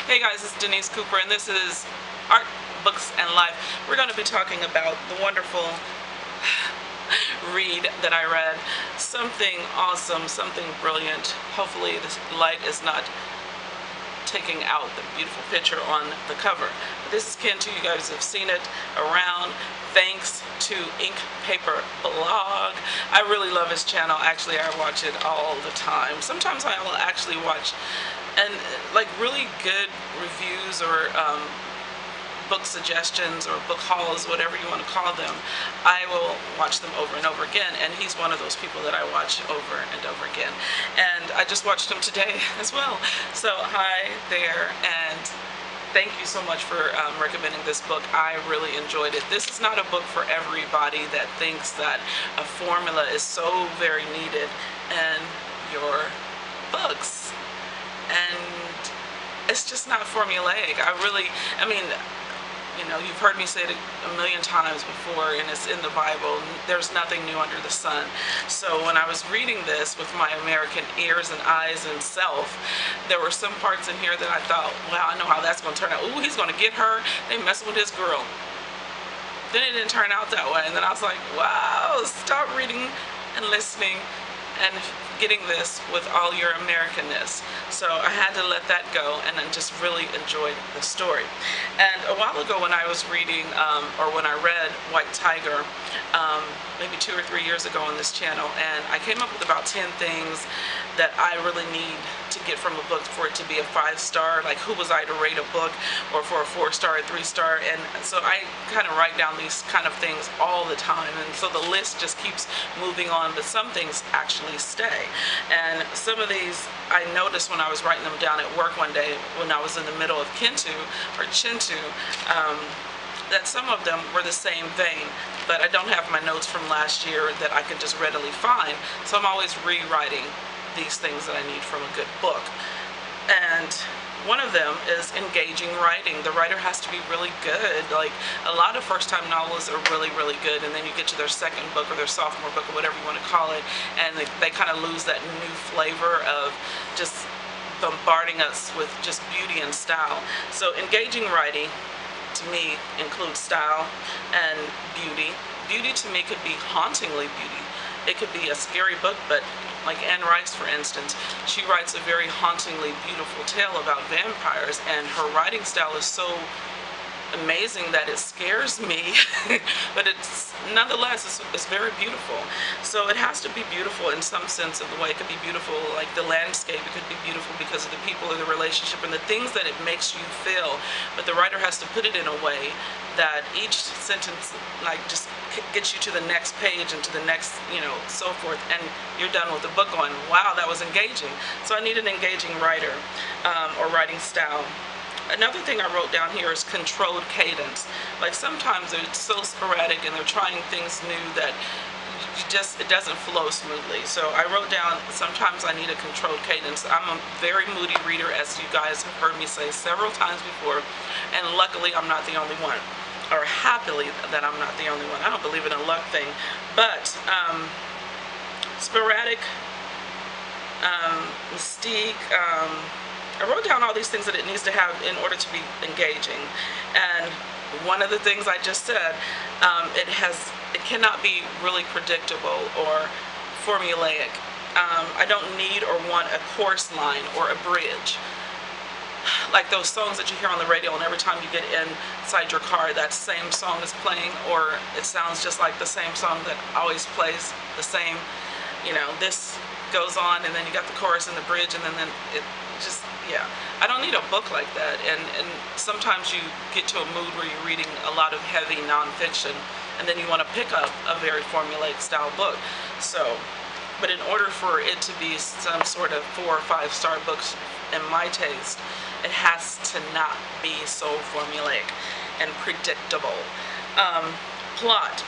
Hey guys, it's Denise Cooper and this is Art, Books, and Life. We're going to be talking about the wonderful read that I read. Something awesome, something brilliant. Hopefully this light is not taking out the beautiful picture on the cover. This is Kintu. You guys have seen it around. Thanks to Ink Paper Blog. I really love his channel. Actually, I watch it all the time. Sometimes I will actually watch and like really good reviews or book suggestions or book hauls, whatever you want to call them. I will watch them over and over again, and he's one of those people that I watch over and over again. And I just watched him today as well. So hi there, and thank you so much for recommending this book. I really enjoyed it. This is not a book for everybody that thinks that a formula is so very needed in your books. And it's just not formulaic. I mean, you know, you've heard me say it a million times before, and it's in the Bible. There's nothing new under the sun. So when I was reading this with my American ears and eyes and self, there were some parts in here that I thought, wow, I know how that's going to turn out. Ooh, he's going to get her. They messing with his girl. Then it didn't turn out that way. And then I was like, wow, stop reading and listening and getting this with all your Americanness. So I had to let that go and then just really enjoyed the story. And a while ago when I was reading, or when I read White Tiger, maybe 2 or 3 years ago on this channel, and I came up with about 10 things that I really need to get from a book for it to be a 5-star, like who was I to rate a book, or for a 4-star, a 3-star, and so I kind of write down these kind of things all the time, and so the list just keeps moving on, but some things actually stay. And some of these I noticed when I was writing them down at work one day when I was in the middle of Kintu, or Chintu, that some of them were the same vein, but I don't have my notes from last year that I can just readily find, so I'm always rewriting these things that I need from a good book. And one of them is engaging writing. The writer has to be really good. Like, a lot of first-time novelists are really, really good, and then you get to their second book or their sophomore book or whatever you want to call it, and they kind of lose that new flavor of just bombarding us with just beauty and style. So engaging writing to me includes style and beauty. Beauty to me could be hauntingly beauty. It could be a scary book, but like Anne Rice, for instance, she writes a very hauntingly beautiful tale about vampires, and her writing style is so amazing that it scares me, but it's nonetheless it's very beautiful. So it has to be beautiful in some sense of the way. It could be beautiful like the landscape, it could be beautiful because of the people or the relationship and the things that it makes you feel, but the writer has to put it in a way that each sentence like just gets you to the next page and to the next, you know, so forth, and you're done with the book going, wow, that was engaging. So I need an engaging writer or writing style. Another thing I wrote down here is controlled cadence. Like sometimes they're so sporadic and they're trying things new that it doesn't flow smoothly. So I wrote down sometimes I need a controlled cadence. I'm a very moody reader, as you guys have heard me say several times before, and luckily I'm not the only one, or happily that I'm not the only one. I don't believe in a luck thing, but sporadic, mystique, I wrote down all these things that it needs to have in order to be engaging. And one of the things I just said, it cannot be really predictable or formulaic. I don't need or want a chorus line or a bridge. Like those songs that you hear on the radio, and every time you get inside your car, that same song is playing, or it sounds just like the same song that always plays the same, you know, this goes on, and then you got the chorus and the bridge, and then it just, yeah. I don't need a book like that, and sometimes you get to a mood where you're reading a lot of heavy nonfiction, and then you want to pick up a very formulaic style book. So, but in order for it to be some sort of 4- or 5-star books in my taste, it has to not be so formulaic and predictable. Plot.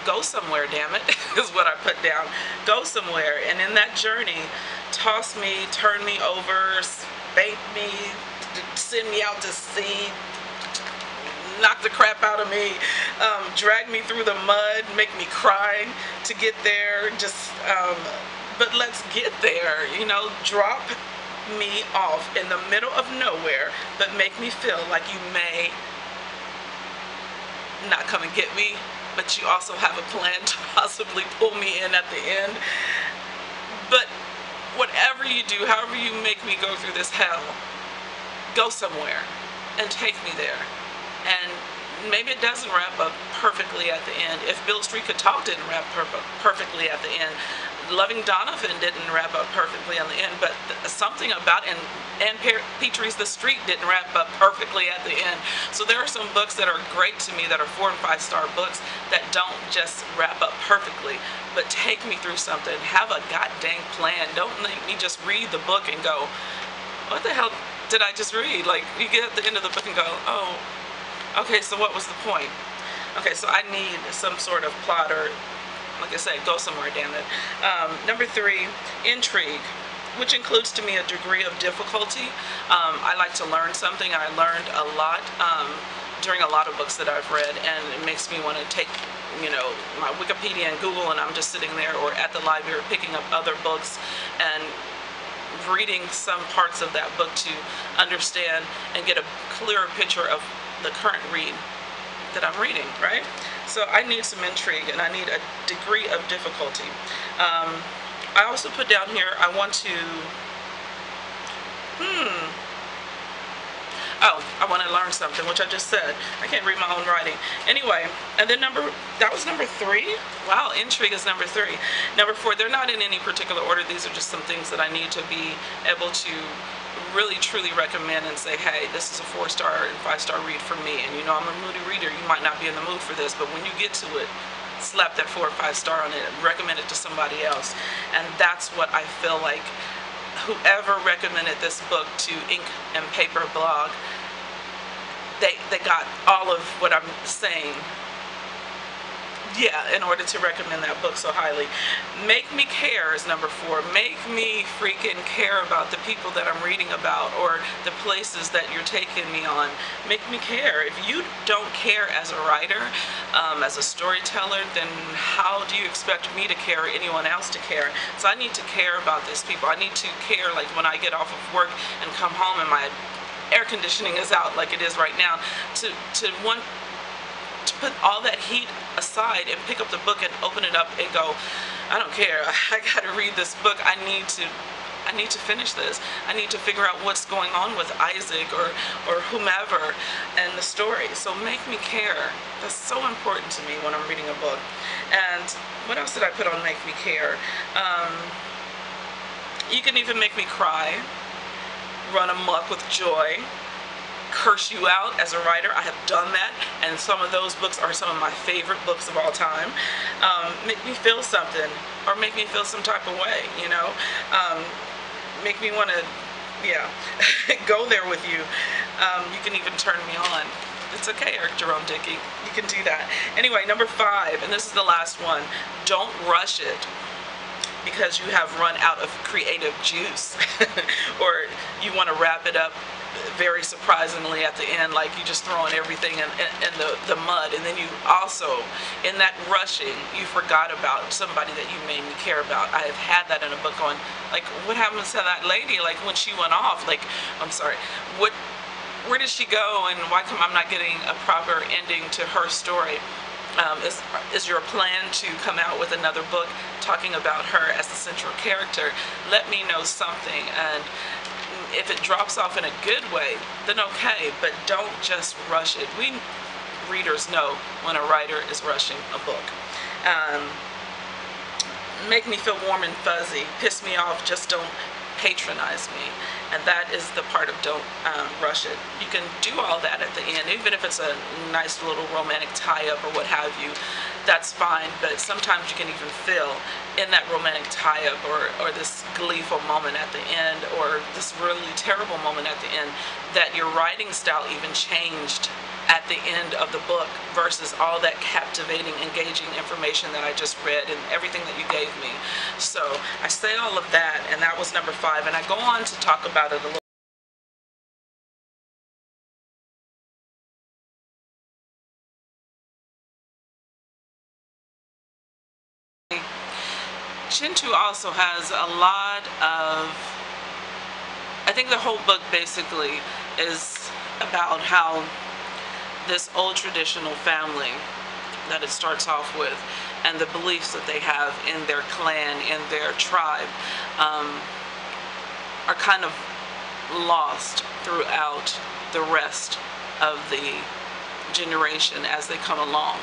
Go somewhere, damn it, is what I put down. Go somewhere, and in that journey, toss me, turn me over, spank me, send me out to sea, knock the crap out of me, drag me through the mud, make me cry to get there, just, but let's get there, you know, drop me off in the middle of nowhere, but make me feel like you may not come and get me, but you also have a plan to possibly pull me in at the end. But whatever you do, however you make me go through this hell, go somewhere and take me there. And maybe it doesn't wrap up perfectly at the end. If Bill Street Could Talk didn't wrap perfectly at the end, Loving Donovan didn't wrap up perfectly on the end, but something about Ann Petrie's The Street didn't wrap up perfectly at the end. So there are some books that are great to me that are 4 and 5 star books that don't just wrap up perfectly, but take me through something. Have a goddamn plan. Don't make me just read the book and go, what the hell did I just read? Like, you get at the end of the book and go, oh, okay, so what was the point? Okay, so I need some sort of plot, or like I said, go somewhere, damn it. Number 3, intrigue, which includes to me a degree of difficulty. I like to learn something. I learned a lot during a lot of books that I've read, and it makes me want to take, my Wikipedia and Google, and I'm just sitting there or at the library picking up other books and reading some parts of that book to understand and get a clearer picture of the current read that I'm reading, right? So I need some intrigue, and I need a degree of difficulty. I also put down here, I want to, I want to learn something, which I just said. I can't read my own writing. Anyway, and then that was number 3? Wow, intrigue is number 3. Number 4, they're not in any particular order. These are just some things that I need to be able to really truly recommend and say, hey, this is a 4-star and 5-star read for me. And I'm a moody reader. You might not be in the mood for this, but when you get to it, slap that 4 or 5 star on it and recommend it to somebody else. And that's what I feel like whoever recommended this book to Ink and Paper blog, they got all of what I'm saying, yeah, in order to recommend that book so highly. Make me care is number 4. Make me freaking care about the people that I'm reading about, or the places that you're taking me on. Make me care. If you don't care as a writer, as a storyteller, then how do you expect me to care or anyone else to care? So I need to care about these people. I need to care, like when I get off of work and come home and my air conditioning is out like it is right now, to want to put all that heat aside and pick up the book and open it up and go, I don't care, I gotta read this book. I need to finish this. I need to figure out what's going on with Isaac or whomever and the story. So make me care. That's so important to me when I'm reading a book. And what else did I put on make me care? You can even make me cry, run amok with joy, curse you out as a writer. I have done that, and some of those books are some of my favorite books of all time. Make me feel something, or make me feel some type of way, make me want to, go there with you. You can even turn me on. It's okay, Eric Jerome Dickey. You can do that. Anyway, number 5, and this is the last one. Don't rush it because you have run out of creative juice, or you want to wrap it up very surprisingly at the end, like you just throwing everything in the mud, and then you also, in that rushing, you forgot about somebody that you made me care about. I have had that in a book going, like, what happens to that lady, like when she went off, like, I'm sorry, where did she go, and why come I'm not getting a proper ending to her story? Is your plan to come out with another book talking about her as the central character? Let me know something, and if it drops off in a good way, then okay, but don't just rush it. We readers know when a writer is rushing a book. Make me feel warm and fuzzy, piss me off, just don't patronize me. And that is the part of don't rush it. You can do all that at the end, even if it's a nice little romantic tie-up or what have you, that's fine, but sometimes you can even feel in that romantic tie-up or this gleeful moment at the end, or this really terrible moment at the end, that your writing style even changed at the end of the book versus all that captivating, engaging information that I just read and everything that you gave me. So I say all of that, and that was number 5, and I go on to talk about it a little. Kintu also has a lot of think the whole book basically is about how this old traditional family that it starts off with, and the beliefs that they have in their clan, in their tribe, are kind of lost throughout the rest of the generation as they come along.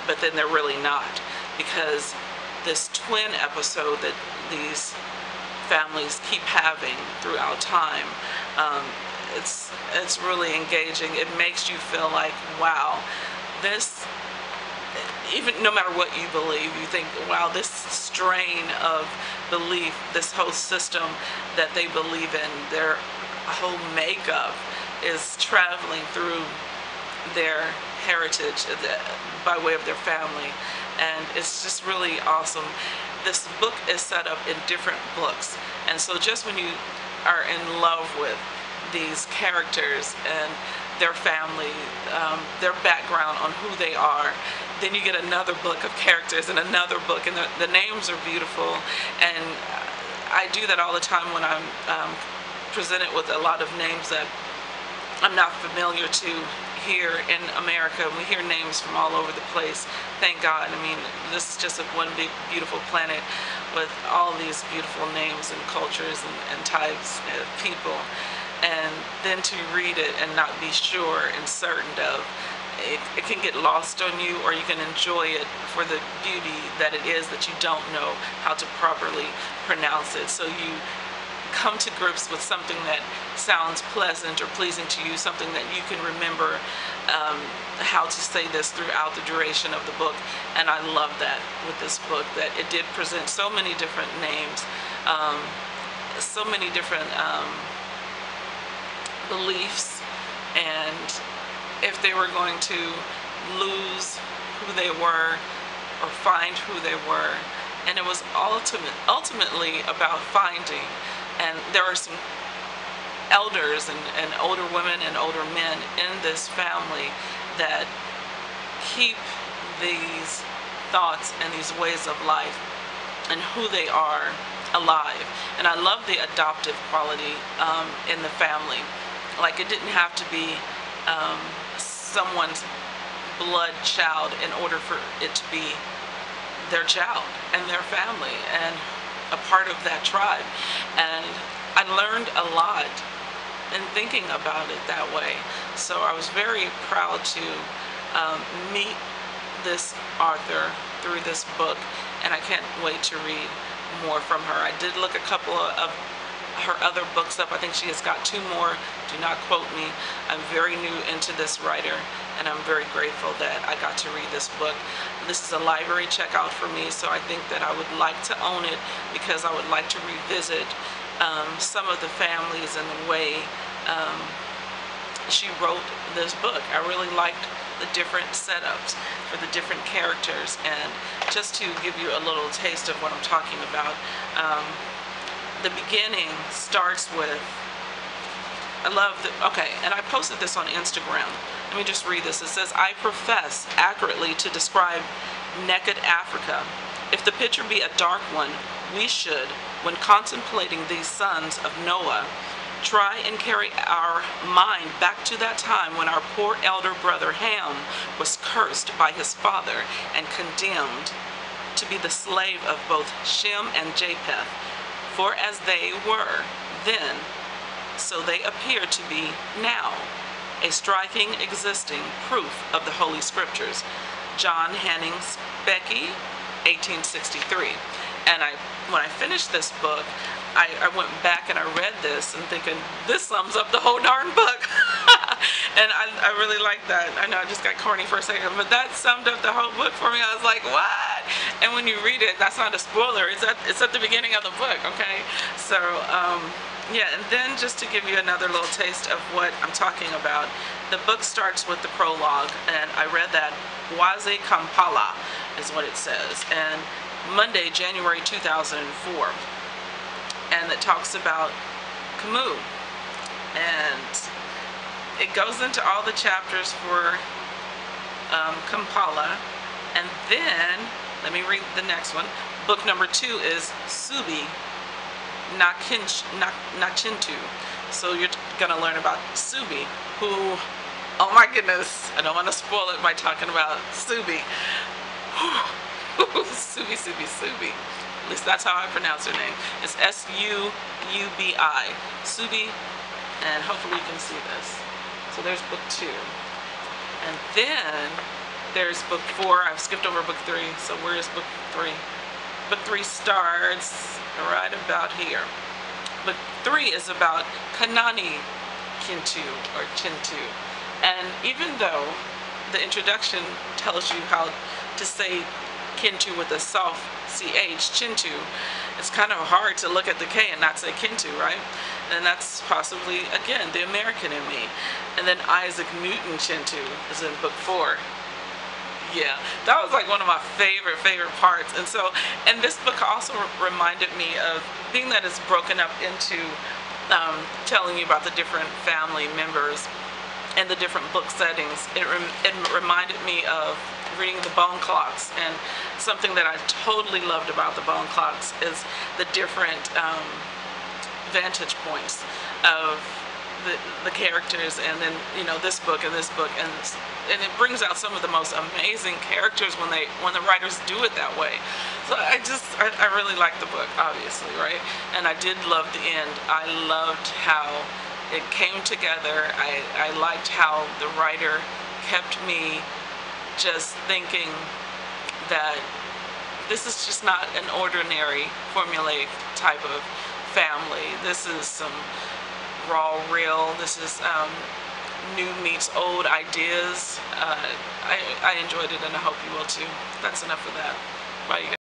But then they're really not, because this twin episode that these families keep having throughout time, it's really engaging. It makes you feel like, wow, this, even no matter what you believe, you think, wow, this strain of belief, this whole system that they believe in, their whole makeup is traveling through their heritage by way of their family. And it's just really awesome. This book is set up in different books, and so just when you are in love with these characters and their family, their background on who they are, then you get another book of characters and another book, and the names are beautiful. And I do that all the time when I'm presented with a lot of names that I'm not familiar to here in America. We hear names from all over the place. Thank God. I mean, this is just one big beautiful planet with all these beautiful names and cultures and types of people. And then to read it and not be sure and certain of it, it can get lost on you, or you can enjoy it for the beauty that it is, that you don't know how to properly pronounce it. So you come to grips with something that sounds pleasant or pleasing to you, something that you can remember how to say this throughout the duration of the book. And I love that with this book, that it did present so many different names, so many different beliefs, and if they were going to lose who they were or find who they were. And it was ultimately about finding. And there are some elders and older women and older men in this family that keep these thoughts and these ways of life and who they are alive. And I love the adoptive quality in the family. Like, it didn't have to be someone's blood child in order for it to be their child and their family and a part of that tribe. And I learned a lot in thinking about it that way. So I was very proud to meet this author through this book, and I can't wait to read more from her. I did look a couple of her other books up. I think she has got 2 more. Do not quote me. I'm very new into this writer, and I'm very grateful that I got to read this book. This is a library checkout for me, so I think that I would like to own it, because I would like to revisit some of the families and the way she wrote this book. I really liked the different setups for the different characters. And just to give you a little taste of what I'm talking about, the beginning starts with, okay, and I posted this on Instagram. Let me just read this. It says, I profess accurately to describe naked Africa. If the picture be a dark one, we should, when contemplating these sons of Noah, try and carry our mind back to that time when our poor elder brother Ham was cursed by his father and condemned to be the slave of both Shem and Japheth. For as they were then, so they appear to be now, a striking existing proof of the Holy Scriptures. John Hanning's Becky, 1863. And when I finished this book, I went back and I read this and thinking, this sums up the whole darn book. And I really like that. I know I just got corny for a second, but that summed up the whole book for me. I was like, what? And when you read it, that's not a spoiler. It's at the beginning of the book, okay? So, yeah, and then just to give you another little taste of what I'm talking about, the book starts with the prologue, and I read that. Waze Kampala is what it says. And Monday, January 2004. And it talks about Camus. And it goes into all the chapters for Kampala. And then, let me read the next one. Book number 2 is Subi Nakintu. So you're gonna learn about Subi, who, oh my goodness, I don't want to spoil it by talking about Subi. Subi, Subi, Subi. At least that's how I pronounce her name. It's S-U-U-B-I. Subi, and hopefully you can see this. So there's book 2. And then there's book 4. I've skipped over book 3, so where is book 3? Book 3 starts right about here. Book 3 is about Kanani Kintu, or Kintu. And even though the introduction tells you how to say Kintu with a soft CH, Kintu, it's kind of hard to look at the K and not say Kintu, right? And that's possibly, again, the American in me. And then Isaac Newton Kintu is in book 4. Yeah, that was like one of my favorite parts. And so, and this book also reminded me of, being that it's broken up into telling you about the different family members and the different book settings, it reminded me of reading the Bone Clocks. And something that I totally loved about the Bone Clocks is the different vantage points of the characters, and then, you know, this book and this book, and it brings out some of the most amazing characters when the writers do it that way. So I really liked the book, obviously, right? And I did love the end. I loved how it came together. I liked how the writer kept me just thinking that this is just not an ordinary formulaic type of family. This is some raw, real. This is new meets old ideas. I enjoyed it, and I hope you will too. That's enough of that. Bye, you guys.